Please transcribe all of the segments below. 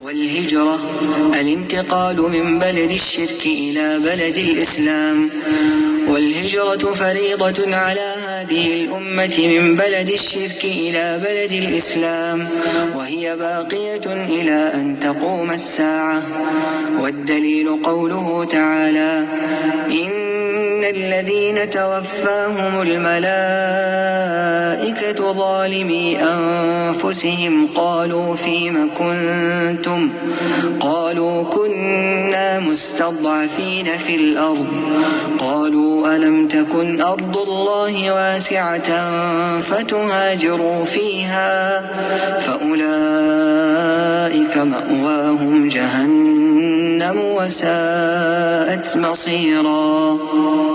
والهجرة الانتقال من بلد الشرك إلى بلد الإسلام. والهجرة فريضة على هذه الأمة من بلد الشرك إلى بلد الإسلام، وهي باقية إلى أن تقوم الساعة. والدليل قوله تعالى: إن الذين توفاهم الملائكة ظالمي أنفسهم قالوا فيم كنتم قالوا كنا مستضعفين في الأرض قالوا ألم تكن أرض الله واسعة فتهاجروا فيها فأولئك مأواهم جهنم وساءت مصيرا.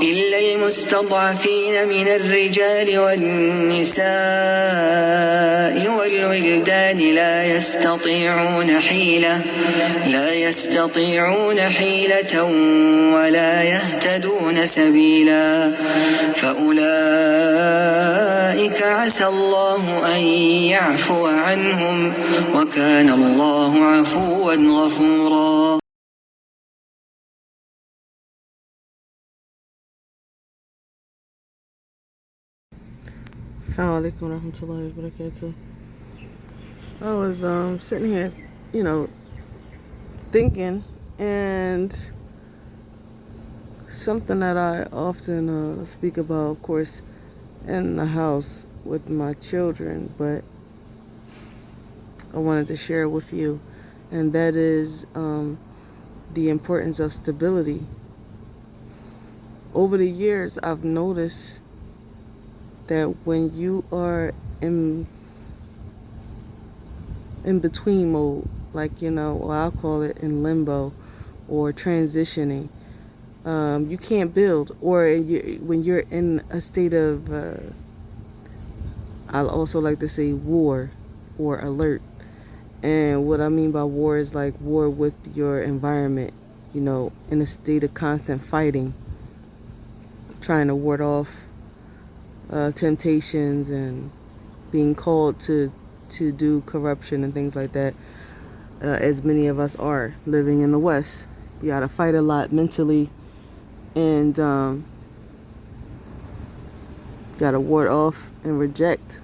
إلا المستضعفين من الرجال والنساء والولدان لا يستطيعون حيلة ولا يهتدون سبيلا، فأولئك عسى الله أن يعفو عنهم وكان الله عفوا غفورا. Assalamu alaikum warahmatullahi wabarakatuh. I was sitting here, thinking, and something that I often speak about, of course, in the house with my children, but I wanted to share with you, and that is the importance of stability. Over the years, I've noticed that when you are in between mode, like, or I'll call it in limbo or transitioning, you can't build, or when you're in a state of, I'll also like to say war or alert. And what I mean by war is like war with your environment, in a state of constant fighting, trying to ward off temptations and being called to do corruption and things like that, as many of us are living in the West. You gotta fight a lot mentally, and gotta ward off and reject,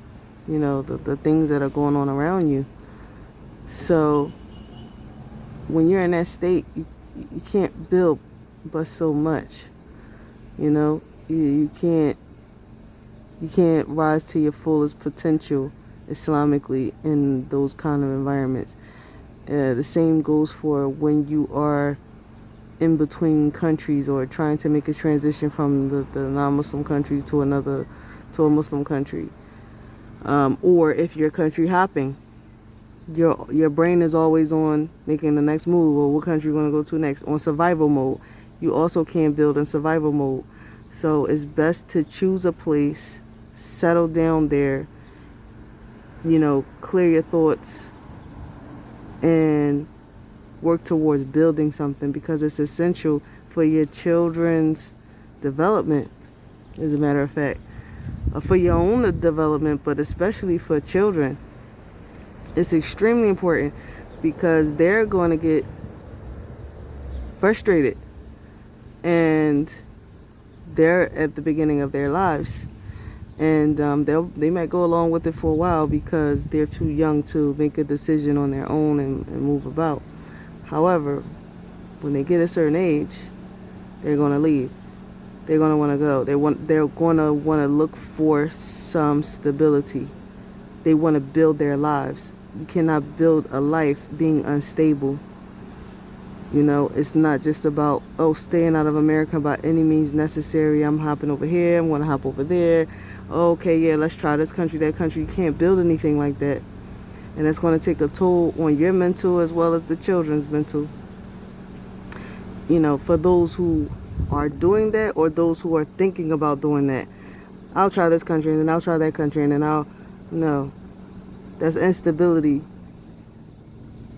the things that are going on around you. So when you're in that state, you can't build but so much. You can't rise to your fullest potential Islamically in those kind of environments. The same goes for when you are in between countries or trying to make a transition from the non-Muslim country to a Muslim country. Or if you're country hopping, your brain is always on making the next move, or what country you're going to go to next, on survival mode. You also can't build in survival mode. So it's best to choose a place, settle down there, clear your thoughts, and work towards building something, because it's essential for your children's development, as a matter of fact, for your own development, but especially for children. It's extremely important, because they're going to get frustrated, and they're at the beginning of their lives, and they might go along with it for a while because they're too young to make a decision on their own and move about. However, when they get a certain age, they're going to leave. They're going to want to go. They're going to want to look for some stability. They want to build their lives. You cannot build a life being unstable. It's not just about, staying out of America by any means necessary. I'm hopping over here. I'm going to hop over there. Okay, yeah, let's try this country, that country. You can't build anything like that. And it's going to take a toll on your mental as well as the children's mental. For those who are doing that, or those who are thinking about doing that. I'll try this country, and then I'll try that country, and then no. That's instability.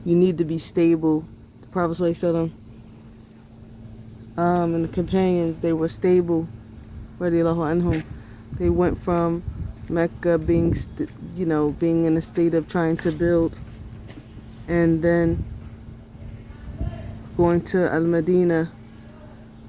You need to be stable. The Prophet ﷺ, and the companions, they were stable, radiallahu anhum. They went from Mecca being in a state of trying to build, and then going to Al-Madinah,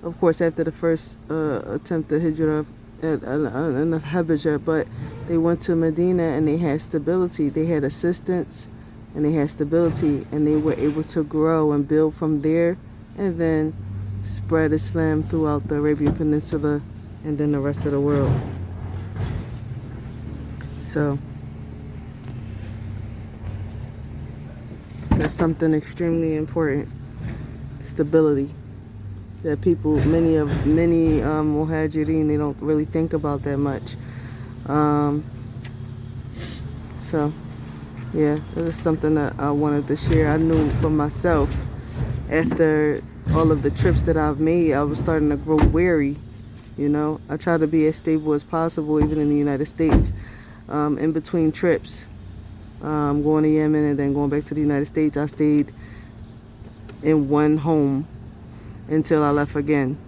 of course, after the first attempt to Hijrah and Hijrah, but they went to Medina and they had stability. They had assistance and they had stability, and they were able to grow and build from there, and then spread Islam throughout the Arabian Peninsula and then the rest of the world. So that's something extremely important. Stability that people, many muhajirin, they don't really think about that much. So yeah, this is something that I wanted to share. I knew for myself, after all of the trips that I've made, I was starting to grow weary. You know, I try to be as stable as possible, even in the United States. In between trips, going to Yemen and then going back to the United States, I stayed in one home until I left again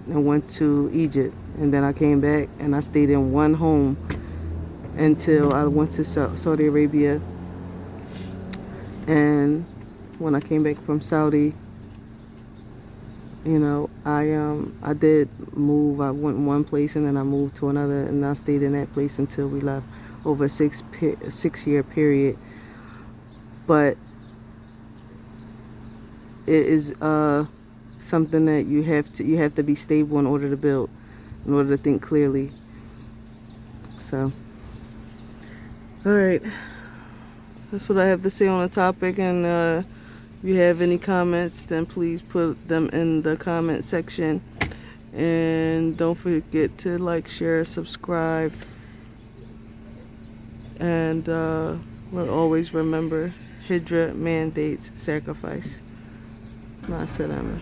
and went to Egypt. And then I came back and I stayed in one home until I went to Saudi Arabia. And when I came back from Saudi, you know, I did move. I went one place and then I moved to another, and I stayed in that place until we left, over a 6-year period. But it is something that you have to be stable in order to build, in order to think clearly. So, all right, that's what I have to say on the topic. And if you have any comments, then please put them in the comment section. And don't forget to like, share, subscribe. And we'll always remember, Hijrah mandates sacrifice. Ma salama.